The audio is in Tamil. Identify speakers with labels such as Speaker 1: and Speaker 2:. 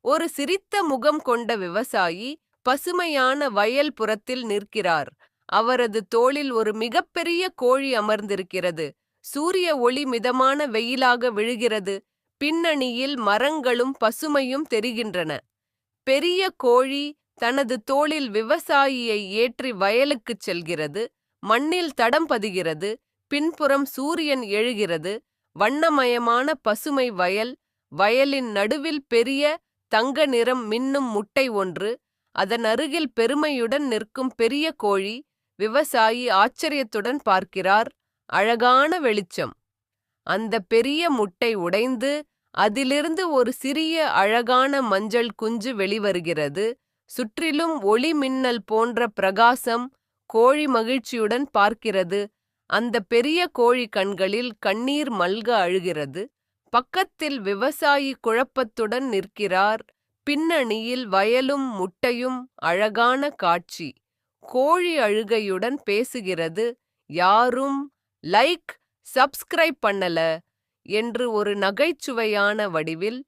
Speaker 1: ஒரு சிரித்த முகம் கொண்ட விவசாயி பசுமையான வயல் புறத்தில் நிற்கிறார். அவரது தோளில் ஒரு மிகப்பெரிய கோழி அமர்ந்திருக்கிறது. சூரிய ஒளி மிதமான வெயிலாக விழுகிறது. பின்னணியில் மரங்களும் பசுமையும் தெரிகின்றன. பெரிய கோழி தனது தோளில் விவசாயியை ஏற்றி வயலுக்குச் செல்கிறது. மண்ணில் தடம் பதிகிறது. பின்புறம் சூரியன் எழுகிறது. வண்ணமயமான பசுமை வயல். வயலின் நடுவில் பெரிய தங்க நிறம் மின்னும் முட்டை ஒன்று. அதன் அருகில் பெருமையுடன் நிற்கும் பெரிய கோழி. விவசாயி ஆச்சரியத்துடன் பார்க்கிறார். அழகான வெளிச்சம். அந்த பெரிய முட்டை உடைந்து அதிலிருந்து ஒரு சிறிய அழகான மஞ்சள் குஞ்சு வெளிவருகிறது. சுற்றிலும் ஒளி மின்னல் போன்ற பிரகாசம். கோழி மகிழ்ச்சியுடன் பார்க்கிறது. அந்த பெரிய கோழி கண்களில் கண்ணீர் மல்க அழுகிறது. பக்கத்தில் விவசாயி குழப்பத்துடன் நிற்கிறார். பின்னணியில் வயலும் முட்டையும். அழகான காட்சி. கோழி அழுகையுடன் பேசுகிறது. யாரும் லைக் சப்ஸ்கிரைப் பண்ணல என்று ஒரு நகைச்சுவையான வடிவில்.